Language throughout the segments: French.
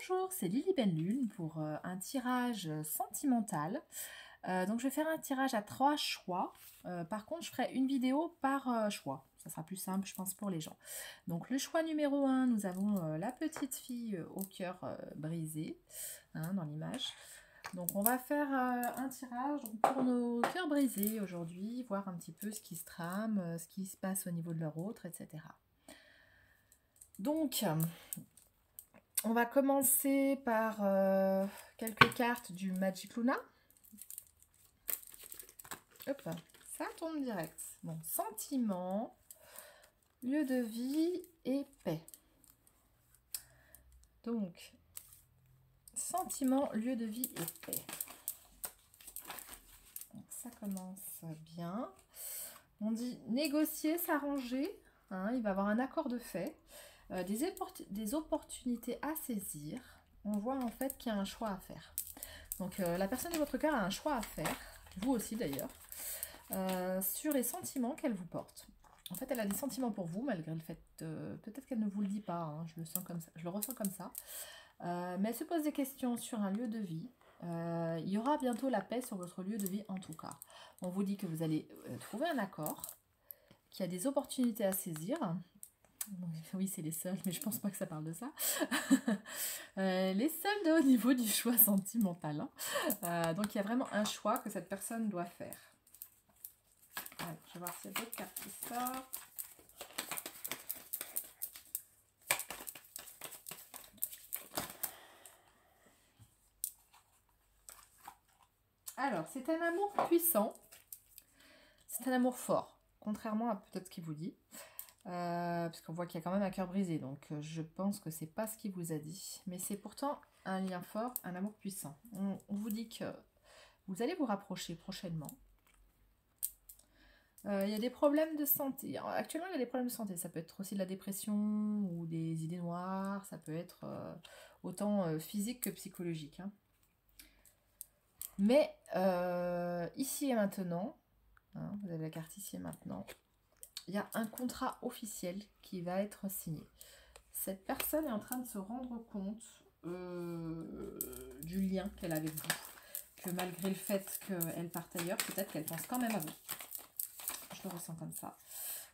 Bonjour, c'est Lily Benlune pour un tirage sentimental. Donc je vais faire un tirage à 3 choix. Par contre, je ferai une vidéo par choix. Ça sera plus simple, je pense, pour les gens. Donc le choix numéro 1, nous avons la petite fille au cœur brisé, hein, dans l'image. Donc on va faire un tirage pour nos cœurs brisés aujourd'hui, voir un petit peu ce qui se trame, ce qui se passe au niveau de leur autre, etc. Donc, on va commencer par quelques cartes du Magic Luna. Hop, ça tombe direct. Bon, sentiment, lieu de vie et paix. Donc, sentiment, lieu de vie et paix. Donc, ça commence bien. On dit négocier, s'arranger. Hein, il va y avoir un accord de fait. Des opportunités à saisir. On voit en fait qu'il y a un choix à faire. Donc la personne de votre cœur a un choix à faire, vous aussi d'ailleurs, sur les sentiments qu'elle vous porte. En fait, elle a des sentiments pour vous, malgré le fait, peut-être qu'elle ne vous le dit pas, hein, je le sens comme ça, je le ressens comme ça. Mais elle se pose des questions sur un lieu de vie. Il y aura bientôt la paix sur votre lieu de vie en tout cas. On vous dit que vous allez trouver un accord, qu'il y a des opportunités à saisir. Oui, c'est les soldes, mais je pense pas que ça parle de ça. Les soldes au niveau du choix sentimental. Hein. Donc, il y a vraiment un choix que cette personne doit faire. Allez, je vais voir s'il y a d'autres cartes qui sortent. Alors, c'est un amour puissant. C'est un amour fort, contrairement à peut-être ce qu'il vous dit. Parce qu'on voit qu'il y a quand même un cœur brisé, donc je pense que c'est pas ce qu'il vous a dit, mais c'est pourtant un lien fort, un amour puissant. On vous dit que vous allez vous rapprocher prochainement. Il y a des problèmes de santé. Alors, actuellement, il y a des problèmes de santé. Ça peut être aussi de la dépression ou des idées noires. Ça peut être autant physique que psychologique. Hein. Mais ici et maintenant, hein, vous avez la carte ici et maintenant, il y a un contrat officiel qui va être signé. Cette personne est en train de se rendre compte du lien qu'elle a avec vous. Que malgré le fait qu'elle parte ailleurs, peut-être qu'elle pense quand même à vous. Je le ressens comme ça.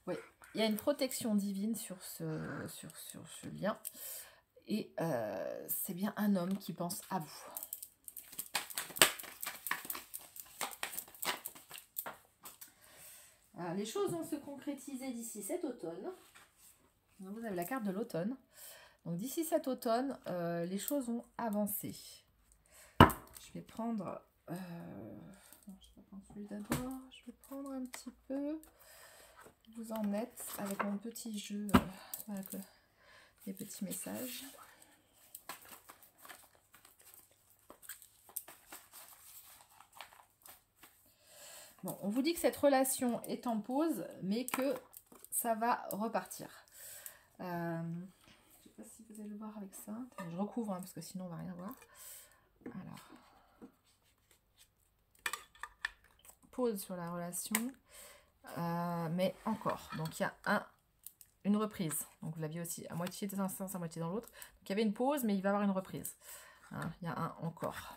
Oui, il y a une protection divine sur ce lien. Et c'est bien un homme qui pense à vous. Alors, les choses vont se concrétiser d'ici cet automne. Vous avez la carte de l'automne. Donc d'ici cet automne, les choses vont avancer. Je vais prendre... non, je vais prendre celui d'abord. Je vais prendre un petit peu. Vous en êtes avec mon petit jeu, avec les petits messages. Bon, on vous dit que cette relation est en pause, mais que ça va repartir. Je ne sais pas si vous allez le voir avec ça. Je recouvre, hein, parce que sinon on ne va rien voir. Alors, pause sur la relation, mais encore. Donc il y a une reprise. Donc vous l'aviez aussi à moitié dans un sens, à moitié dans l'autre. Donc il y avait une pause, mais il va y avoir une reprise. Hein, il y a un encore.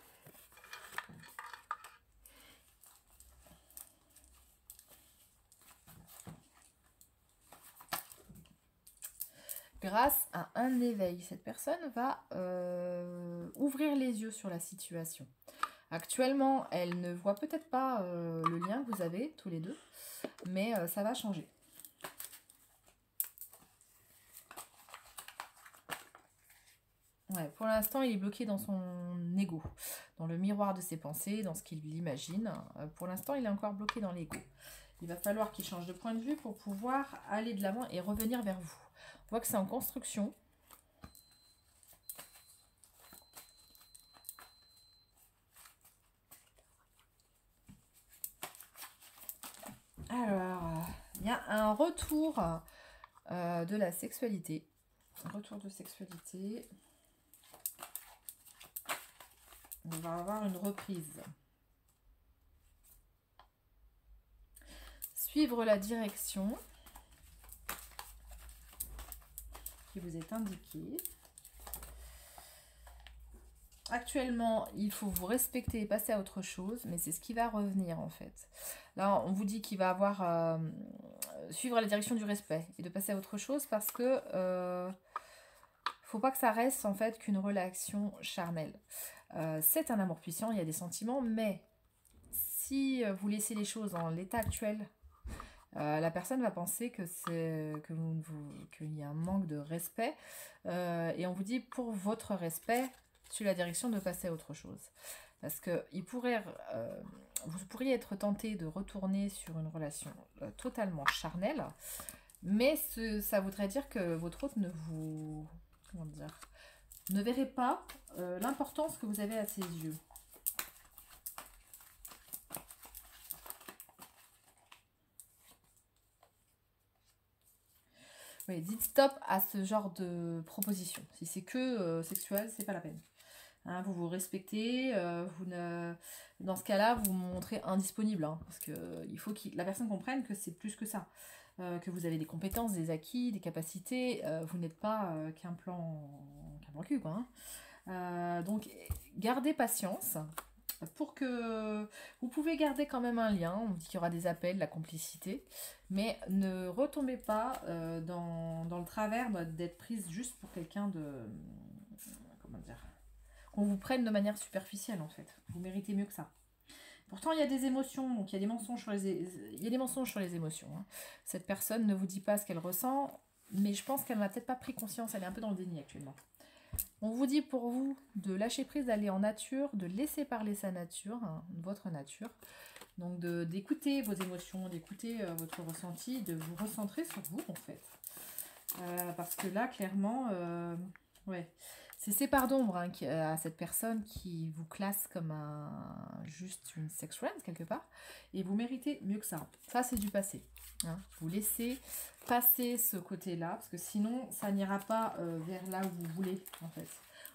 Grâce à un éveil, cette personne va ouvrir les yeux sur la situation. Actuellement, elle ne voit peut-être pas le lien que vous avez tous les deux, mais ça va changer. Ouais, pour l'instant, il est bloqué dans son ego, dans le miroir de ses pensées, dans ce qu'il imagine. Pour l'instant, il est encore bloqué dans l'ego. Il va falloir qu'il change de point de vue pour pouvoir aller de l'avant et revenir vers vous. On voit que c'est en construction. Alors, il y a un retour de la sexualité. Un retour de sexualité. On va avoir une reprise. Suivre la direction qui vous est indiquée. actuellement, il faut vous respecter et passer à autre chose, mais c'est ce qui va revenir en fait. Là, on vous dit qu'il va avoir suivre la direction du respect et de passer à autre chose parce que faut pas que ça reste en fait qu'une relation charnelle. C'est un amour puissant, il y a des sentiments, mais si vous laissez les choses en l'état actuel, la personne va penser que qu'il y a un manque de respect et on vous dit pour votre respect, sur la direction de passer à autre chose. Parce que vous pourriez être tenté de retourner sur une relation totalement charnelle, mais ça voudrait dire que votre hôte comment dire, ne verrait pas l'importance que vous avez à ses yeux. Oui, dites stop à ce genre de proposition. Si c'est que sexuel, c'est pas la peine. Hein, vous vous respectez, dans ce cas-là, vous vous montrez indisponible. Hein, parce que il faut que la personne comprenne que c'est plus que ça. Que vous avez des compétences, des acquis, des capacités. Vous n'êtes pas qu'un plan cul, quoi. Hein. Donc, gardez patience. Pour que vous pouvez garder quand même un lien, on dit qu'il y aura des appels, la complicité, mais ne retombez pas dans le travers d'être prise juste pour quelqu'un de, comment dire, qu'on vous prenne de manière superficielle en fait. Vous méritez mieux que ça. Pourtant, il y a des émotions, donc il y a des mensonges sur les émotions. Hein. Cette personne ne vous dit pas ce qu'elle ressent, mais je pense qu'elle n'a peut-être pas pris conscience, elle est un peu dans le déni actuellement. On vous dit pour vous de lâcher prise, d'aller en nature, de laisser parler sa nature, hein, votre nature. Donc d'écouter vos émotions, d'écouter votre ressenti, de vous recentrer sur vous en fait. Parce que là, clairement, ouais, c'est ces parts d'ombre hein, à cette personne qui vous classe comme juste une sex friend quelque part. Et vous méritez mieux que ça. Ça, c'est du passé. Hein. Vous laissez passer ce côté-là, parce que sinon, ça n'ira pas vers là où vous voulez, en fait.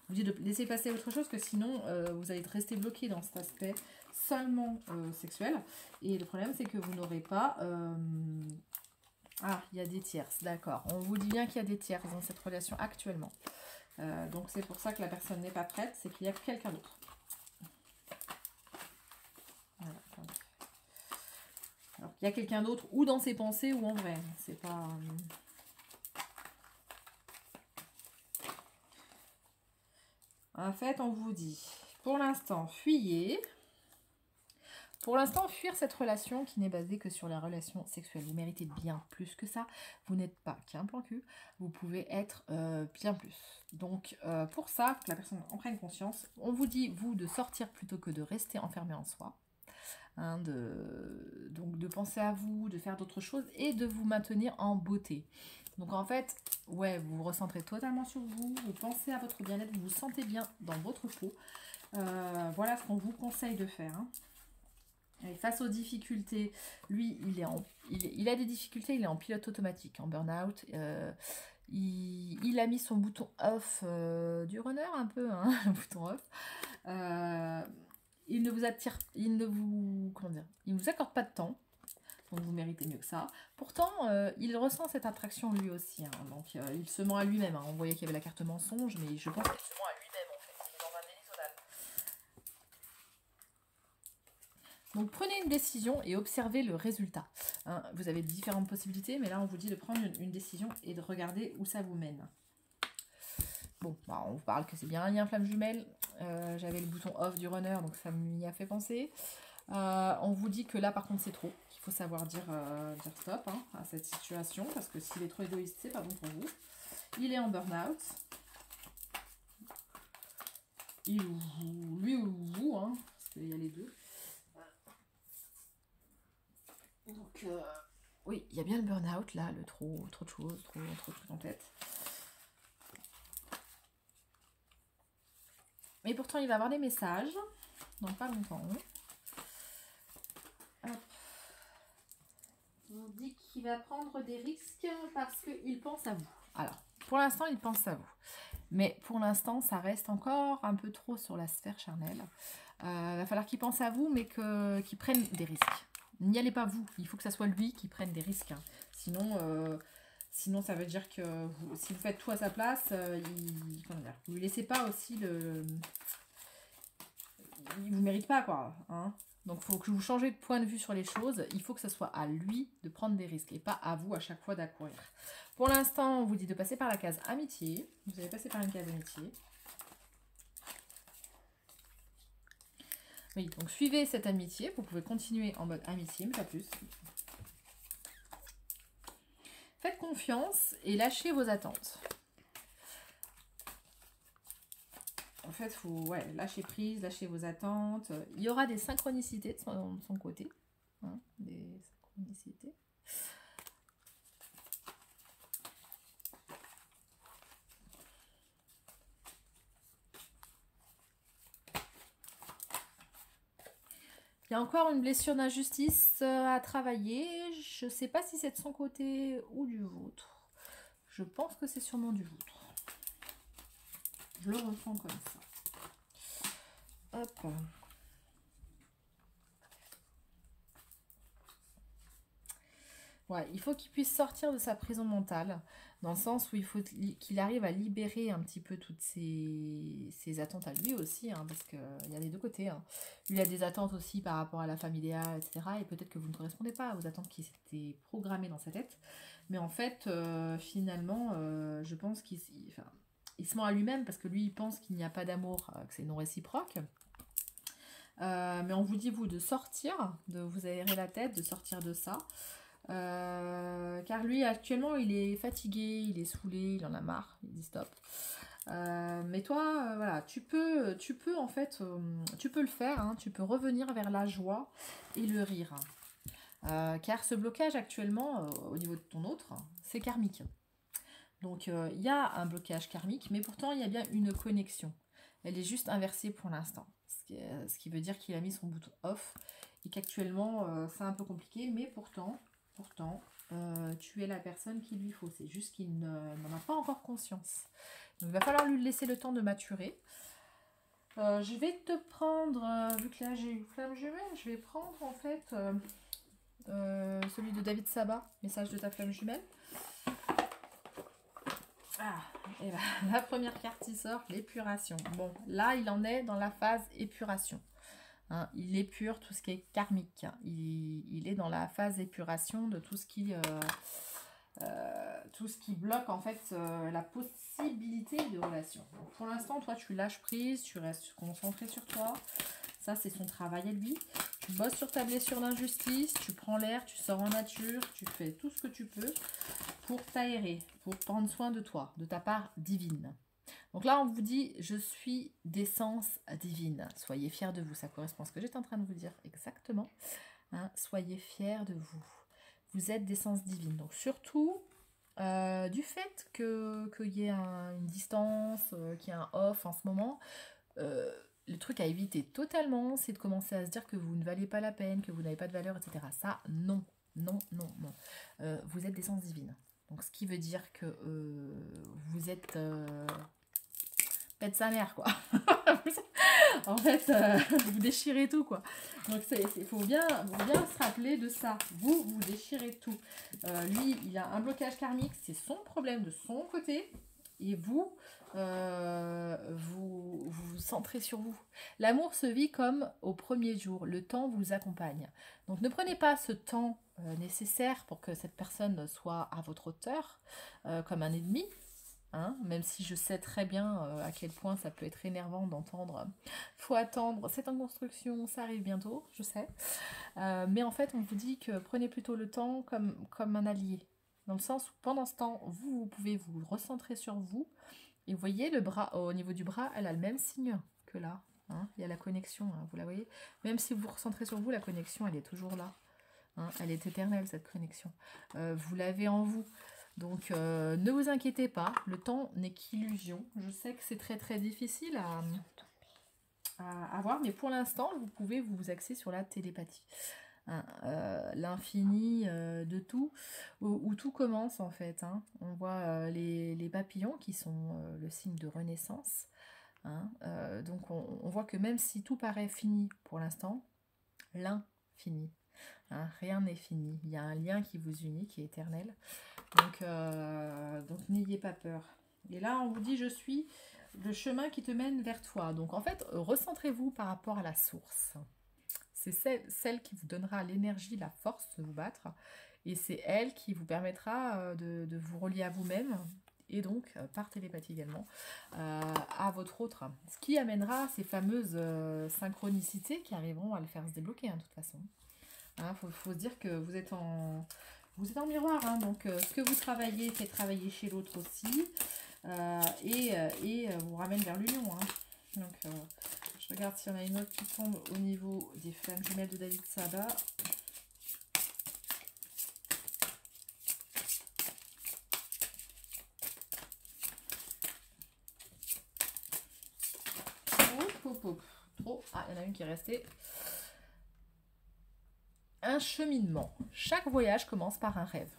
Vous dites de laisser passer autre chose, que sinon, vous allez rester bloqué dans cet aspect seulement sexuel. Et le problème, c'est que vous n'aurez pas... Ah, il y a des tierces, d'accord. On vous dit bien qu'il y a des tierces dans cette relation actuellement. Donc c'est pour ça que la personne n'est pas prête, c'est qu'il y a quelqu'un d'autre. Voilà. Alors il y a quelqu'un d'autre, ou dans ses pensées, ou en vrai. C'est pas... En fait, on vous dit, pour l'instant, fuyez. Pour l'instant, fuir cette relation qui n'est basée que sur la relation sexuelle. Vous méritez bien plus que ça. Vous n'êtes pas qu'un plan cul. Vous pouvez être bien plus. Donc, pour ça, que la personne en prenne conscience, on vous dit, vous, de sortir plutôt que de rester enfermé en soi. Hein, donc, de penser à vous, de faire d'autres choses et de vous maintenir en beauté. Donc, en fait, ouais, vous vous recentrez totalement sur vous. Vous pensez à votre bien-être. Vous vous sentez bien dans votre peau. Voilà ce qu'on vous conseille de faire. Hein. Et face aux difficultés, lui, il a des difficultés, il est en pilote automatique, en burn-out. Il a mis son bouton off du runner un peu, hein, le bouton off. Il ne vous attire, il ne vous accorde pas de temps. Donc vous méritez mieux que ça. Pourtant, il ressent cette attraction lui aussi. Hein, donc il se ment à lui-même. Hein. On voyait qu'il y avait la carte mensonge, mais je pense qu'il se ment à lui-même en fait. Il est dans un déni total. Donc prenez une décision et observez le résultat. Hein, vous avez différentes possibilités, mais là on vous dit de prendre une décision et de regarder où ça vous mène. Bon, bah, on vous parle que c'est bien un lien flamme jumelle. J'avais le bouton off du runner, donc ça m'y a fait penser. On vous dit que là par contre c'est trop, qu'il faut savoir dire stop hein, à cette situation, parce que s'il est trop égoïste, c'est pas bon pour vous. Il est en burn-out. Il ou vous, lui ou vous, hein, parce qu'il y a les deux. Donc, oui, il y a bien le burn-out, là, le trop de choses, trop de trucs en tête. Mais pourtant, il va avoir des messages, dans pas longtemps. Hop. On dit qu'il va prendre des risques parce qu'il pense à vous. Alors, pour l'instant, il pense à vous. Mais pour l'instant, ça reste encore un peu trop sur la sphère charnelle. Il va falloir qu'il pense à vous, mais qu'il prenne des risques. N'y allez pas vous, il faut que ça soit lui qui prenne des risques. Hein. Sinon, ça veut dire que si vous faites tout à sa place, vous ne lui laissez pas aussi il vous mérite pas, quoi. Hein. Donc, il faut que vous changez de point de vue sur les choses. Il faut que ce soit à lui de prendre des risques et pas à vous à chaque fois d'accourir. Pour l'instant, on vous dit de passer par la case amitié. Vous allez passer par une case amitié. Oui, donc suivez cette amitié. Vous pouvez continuer en mode amitié, mais pas plus. Faites confiance et lâchez vos attentes. En fait, il faut lâcher prise, lâcher vos attentes. Il y aura des synchronicités de son côté. Hein, des synchronicités. Il y a encore une blessure d'injustice à travailler. Je ne sais pas si c'est de son côté ou du vôtre. Je pense que c'est sûrement du vôtre. Je le ressens comme ça. Hop. Ouais, il faut qu'il puisse sortir de sa prison mentale, dans le sens où il faut qu'il arrive à libérer un petit peu toutes ses attentes à lui aussi, hein, parce qu'il y a les deux côtés. Hein. Lui, il a des attentes aussi par rapport à la famille idéale, etc. Et peut-être que vous ne correspondez pas aux attentes qui s'étaient programmées dans sa tête. Mais en fait, finalement, je pense qu'il se ment à lui-même, parce que lui, il pense qu'il n'y a pas d'amour, que c'est non réciproque. Mais on vous dit, vous, de sortir, de vous aérer la tête, de sortir de ça. Car lui actuellement il est fatigué, il est saoulé, il en a marre, il dit stop. Mais toi, voilà, tu peux en fait, tu peux le faire, hein, tu peux revenir vers la joie et le rire. Car ce blocage actuellement, au niveau de ton autre, c'est karmique. Donc il y a un blocage karmique, mais pourtant il y a bien une connexion. Elle est juste inversée pour l'instant. Ce qui veut dire qu'il a mis son bouton off et qu'actuellement c'est un peu compliqué, mais pourtant, tu es la personne qu'il lui faut. C'est juste qu'il n'en a pas encore conscience. Donc, il va falloir lui laisser le temps de maturer. Je vais te prendre, vu que là j'ai eu flamme jumelle, je vais prendre en fait celui de David Sabat, message de ta flamme jumelle. Ah, et ben, la première carte qui sort, l'épuration. Bon, là il en est dans la phase épuration. Hein, il épure tout ce qui est karmique. Il est dans la phase épuration de tout ce qui bloque en fait la possibilité de relation. Donc, pour l'instant, toi, tu lâches prise, tu restes concentré sur toi. Ça, c'est son travail à lui. Tu bosses sur ta blessure d'injustice, tu prends l'air, tu sors en nature, tu fais tout ce que tu peux pour t'aérer, pour prendre soin de toi, de ta part divine. Donc là, on vous dit, je suis d'essence divine. Soyez fiers de vous. Ça correspond à ce que j'étais en train de vous dire exactement. Hein, soyez fiers de vous. Vous êtes d'essence divine. Donc surtout, du fait qu'il y ait une distance, qu'il y ait un off en ce moment, le truc à éviter totalement, c'est de commencer à se dire que vous ne valez pas la peine, que vous n'avez pas de valeur, etc. Ça, non. Non, non, non. Vous êtes d'essence divine. Donc ce qui veut dire que vous êtes... Faites sa mère, quoi. En fait, vous déchirez tout, quoi. Donc, il faut bien se rappeler de ça. Vous déchirez tout. Lui, il a un blocage karmique. C'est son problème de son côté. Et vous vous centrez sur vous. L'amour se vit comme au premier jour. Le temps vous accompagne. Donc, ne prenez pas ce temps nécessaire pour que cette personne soit à votre hauteur, comme un ennemi. Hein, même si je sais très bien à quel point ça peut être énervant d'entendre faut attendre, c'est en construction, ça arrive bientôt, je sais. Mais en fait, on vous dit que prenez plutôt le temps comme un allié. Dans le sens où pendant ce temps, vous pouvez vous recentrer sur vous. Et vous voyez, le bras, au niveau du bras, elle a le même signe que là. Hein, il y a la connexion, hein, vous la voyez. Même si vous vous recentrez sur vous, la connexion, elle est toujours là. Hein, elle est éternelle, cette connexion. Vous l'avez en vous. Donc, ne vous inquiétez pas, le temps n'est qu'illusion. Je sais que c'est très très difficile à voir, mais pour l'instant, vous pouvez vous axer sur la télépathie. Hein, l'infini de tout, où tout commence en fait. Hein. On voit les papillons qui sont le signe de renaissance. Hein. Donc, on voit que même si tout paraît fini pour l'instant, l'infini. Hein, rien n'est fini. Il y a un lien qui vous unit, qui est éternel. Donc n'ayez pas peur. Et là, on vous dit, je suis le chemin qui te mène vers toi. Donc en fait, recentrez-vous par rapport à la source. C'est celle qui vous donnera l'énergie, la force de vous battre. Et c'est elle qui vous permettra de vous relier à vous-même. Et donc, par télépathie également, à votre autre. Ce qui amènera ces fameuses synchronicités qui arriveront à le faire se débloquer, hein, de toute façon. Faut se dire que vous êtes en miroir. Hein, donc, ce que vous travaillez fait travailler chez l'autre aussi. Et vous ramène vers l'union. Hein. Donc, je regarde s'il y en a une autre qui tombe au niveau des flammes jumelles de David Sada. Trop. Ah, il y en a une qui est restée. Un cheminement. Chaque voyage commence par un rêve.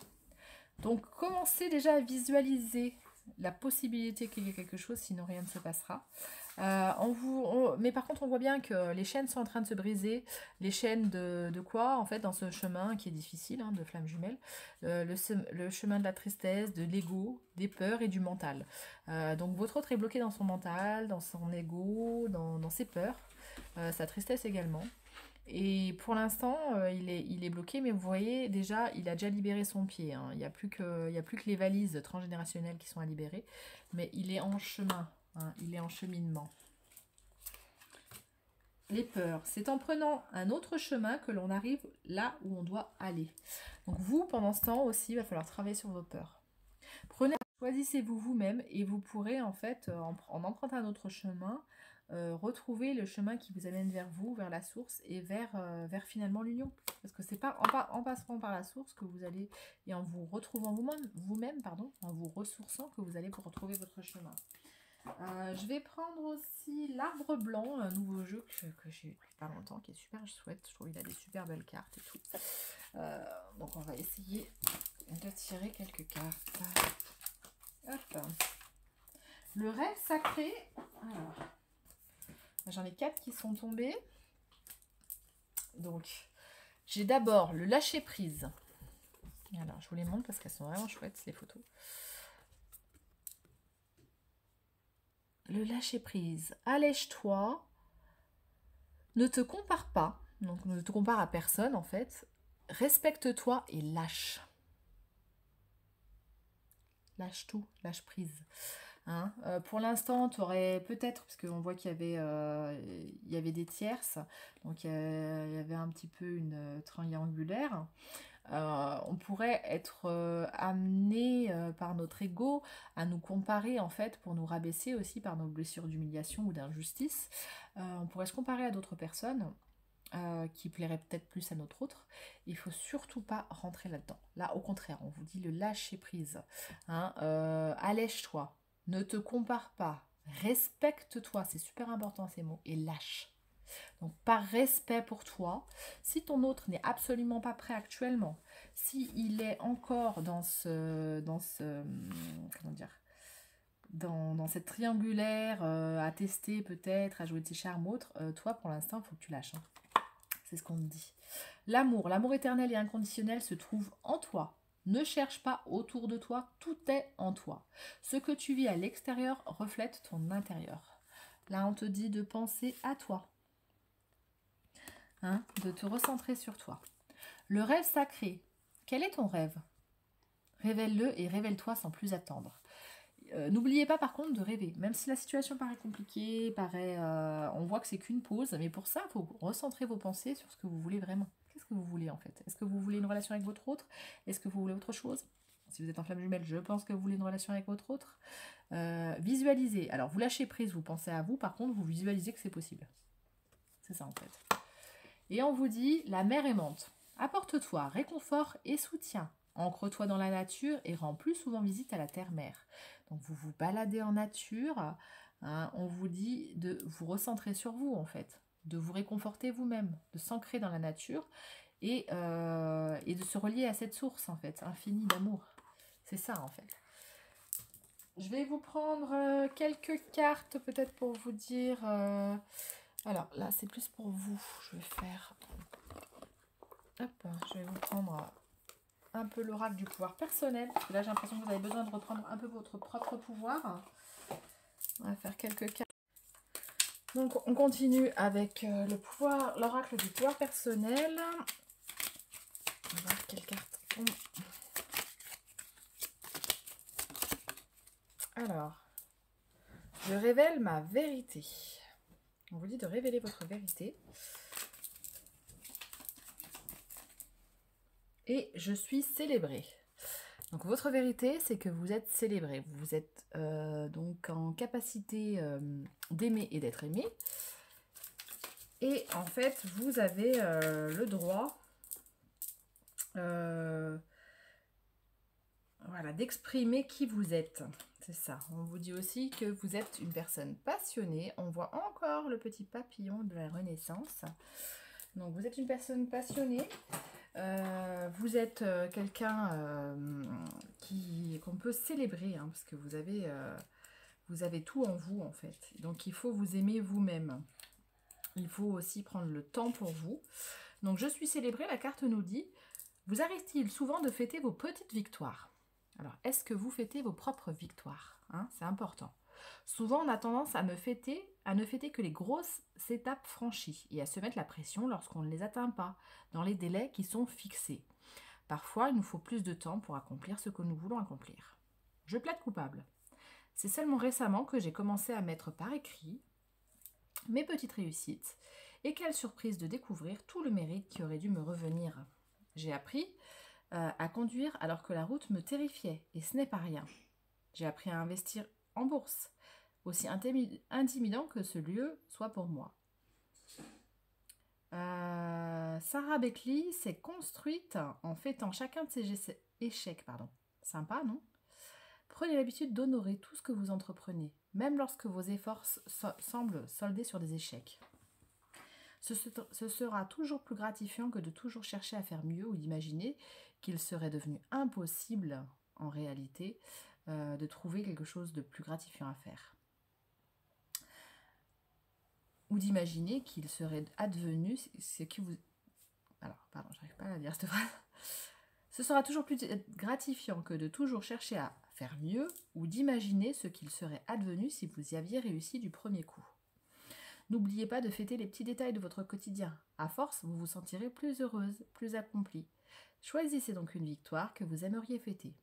Donc, commencez déjà à visualiser la possibilité qu'il y ait quelque chose, sinon rien ne se passera. Mais par contre, on voit bien que les chaînes sont en train de se briser. Les chaînes de quoi, en fait, dans ce chemin qui est difficile, hein, de flammes jumelles. Le chemin de la tristesse, de l'ego, des peurs et du mental. Donc, votre autre est bloqué dans son mental, dans son ego, dans ses peurs. Sa tristesse également. Et pour l'instant, il est bloqué, mais vous voyez, déjà, il a déjà libéré son pied. Hein. Il n'y a plus que les valises transgénérationnelles qui sont à libérer. Mais il est en chemin, hein. Il est en cheminement. Les peurs, c'est en prenant un autre chemin que l'on arrive là où on doit aller. Donc vous, pendant ce temps aussi, il va falloir travailler sur vos peurs. Choisissez-vous vous-même et vous pourrez, en fait, en empruntant un autre chemin, retrouver le chemin qui vous amène vers vous, vers la source et vers finalement l'union. Parce que c'est pas en passant par la source que vous allez, et en vous retrouvant vous-même, en vous ressourçant, que vous allez vous retrouver votre chemin. Je vais prendre aussi l'arbre blanc, un nouveau jeu que j'ai depuis pas longtemps, qui est super chouette. Je trouve qu'il a des super belles cartes et tout. Donc on va essayer de tirer quelques cartes. Hop. Le rêve sacré. Alors. J'en ai 4 qui sont tombés. Donc, j'ai d'abord le lâcher prise. Alors, je vous les montre parce qu'elles sont vraiment chouettes, ces photos. Le lâcher prise. Allège-toi. Ne te compare pas. Donc, ne te compare à personne, en fait. Respecte-toi et lâche. Lâche tout, lâche prise. Hein, pour l'instant, tu aurais peut-être, parce qu'on voit qu'il y avait des tierces, donc il y avait un petit peu une triangulaire. On pourrait être amené par notre ego à nous comparer, en fait, pour nous rabaisser aussi par nos blessures d'humiliation ou d'injustice. On pourrait se comparer à d'autres personnes qui plairaient peut-être plus à notre autre. Il faut surtout pas rentrer là-dedans. Là, au contraire, on vous dit le lâcher prise. Hein, allège-toi. Ne te compare pas, respecte-toi, c'est super important ces mots, et lâche. Donc par respect pour toi, si ton autre n'est absolument pas prêt actuellement, s'il est encore dans cette triangulaire à tester peut-être, à jouer de ses charmes autres, toi pour l'instant il faut que tu lâches. Hein. C'est ce qu'on te dit. L'amour éternel et inconditionnel se trouve en toi. Ne cherche pas autour de toi, tout est en toi. Ce que tu vis à l'extérieur reflète ton intérieur. Là, on te dit de penser à toi, hein, de te recentrer sur toi. Le rêve sacré, quel est ton rêve? Révèle-le et révèle-toi sans plus attendre. N'oubliez pas par contre de rêver, même si la situation paraît compliquée, on voit que c'est qu'une pause, mais pour ça, il faut recentrer vos pensées sur ce que vous voulez vraiment. Qu'est-ce que vous voulez en fait? Est-ce que vous voulez une relation avec votre autre? Est-ce que vous voulez autre chose? Si vous êtes en flamme jumelle, je pense que vous voulez une relation avec votre autre. Visualisez. Alors, vous lâchez prise, vous pensez à vous, par contre, vous visualisez que c'est possible. C'est ça en fait. Et on vous dit, la mer aimante, apporte-toi réconfort et soutien. Ancre-toi dans la nature et rends plus souvent visite à la terre-mère. Donc vous vous baladez en nature, hein, on vous dit de vous recentrer sur vous en fait, de vous réconforter vous-même, de s'ancrer dans la nature et de se relier à cette source en fait, infinie d'amour. C'est ça en fait. Je vais vous prendre quelques cartes peut-être pour vous dire... Alors là c'est plus pour vous, je vais faire... Hop, je vais vous prendre... un peu l'oracle du pouvoir personnel, parce que là j'ai l'impression que vous avez besoin de reprendre un peu votre propre pouvoir. On va faire quelques cartes. Donc on continue avec l'oracle du pouvoir personnel. On va voir quelle carte tombe. Alors, je révèle ma vérité. On vous dit de révéler votre vérité. Et je suis célébrée. Donc votre vérité, c'est que vous êtes célébré. Vous êtes donc en capacité d'aimer et d'être aimé. Et en fait, vous avez le droit voilà, d'exprimer qui vous êtes. C'est ça. On vous dit aussi que vous êtes une personne passionnée. On voit encore le petit papillon de la Renaissance. Donc vous êtes une personne passionnée. Vous êtes quelqu'un qu'on peut célébrer, hein, parce que vous avez tout en vous en fait. Donc il faut vous aimer vous-même. Il faut aussi prendre le temps pour vous. Donc je suis célébrée, la carte nous dit, vous arrive-t-il souvent de fêter vos petites victoires? Alors est-ce que vous fêtez vos propres victoires, hein? C'est important. Souvent on a tendance à ne fêter que les grosses étapes franchies et à se mettre la pression lorsqu'on ne les atteint pas, dans les délais qui sont fixés. Parfois, il nous faut plus de temps pour accomplir ce que nous voulons accomplir. Je plaide coupable. C'est seulement récemment que j'ai commencé à mettre par écrit mes petites réussites, et quelle surprise de découvrir tout le mérite qui aurait dû me revenir. J'ai appris à conduire alors que la route me terrifiait, et ce n'est pas rien. J'ai appris à investir en bourse, aussi intimidant que ce lieu soit pour moi. Sarah Beckley s'est construite en fêtant chacun de ses échecs. Sympa, non? Prenez l'habitude d'honorer tout ce que vous entreprenez, même lorsque vos efforts semblent soldés sur des échecs. Ce sera toujours plus gratifiant que de toujours chercher à faire mieux ou d'imaginer qu'il serait devenu impossible, en réalité, de trouver quelque chose de plus gratifiant à faire. Ou d'imaginer qu'il serait advenu ce qui vous... Alors, pardon, j'arrive pas à dire cette phrase. Ce sera toujours plus gratifiant que de toujours chercher à faire mieux ou d'imaginer ce qu'il serait advenu si vous y aviez réussi du premier coup. N'oubliez pas de fêter les petits détails de votre quotidien. À force, vous vous sentirez plus heureuse, plus accomplie. Choisissez donc une victoire que vous aimeriez fêter.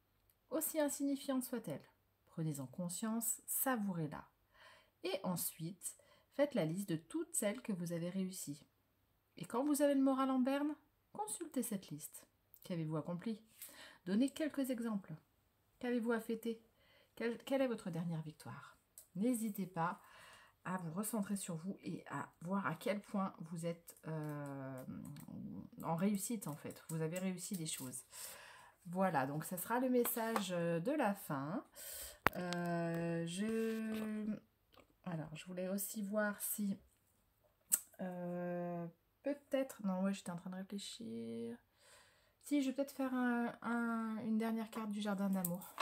Aussi insignifiante soit-elle. Prenez-en conscience, savourez-la. Et ensuite, faites la liste de toutes celles que vous avez réussies. Et quand vous avez le moral en berne, consultez cette liste. Qu'avez-vous accompli? Donnez quelques exemples. Qu'avez-vous à fêter? Quelle est votre dernière victoire? N'hésitez pas à vous recentrer sur vous et à voir à quel point vous êtes en réussite en fait. Vous avez réussi des choses. Voilà, donc ça sera le message de la fin. Alors, je voulais aussi voir si peut-être... Non, ouais, j'étais en train de réfléchir. Si, je vais peut-être faire une dernière carte du jardin d'amour.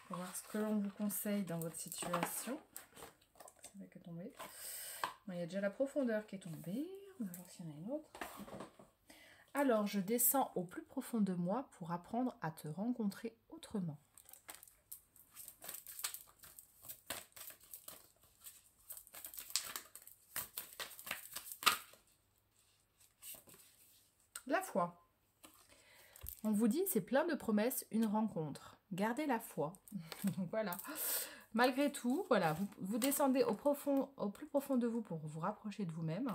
Pour voir ce que l'on vous conseille dans votre situation. Ça va que tomber. Bon, il y a déjà la profondeur qui est tombée. On va voir s'il y en a une autre. Alors, je descends au plus profond de moi pour apprendre à te rencontrer autrement. La foi. On vous dit, c'est plein de promesses, une rencontre. Gardez la foi. Voilà. Malgré tout, voilà, vous descendez au plus profond de vous pour vous rapprocher de vous-même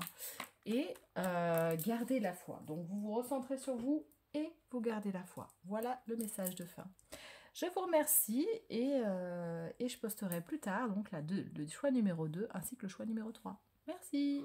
et gardez la foi. Donc, vous vous recentrez sur vous et vous gardez la foi. Voilà le message de fin. Je vous remercie et je posterai plus tard donc le choix numéro 2 ainsi que le choix numéro 3. Merci.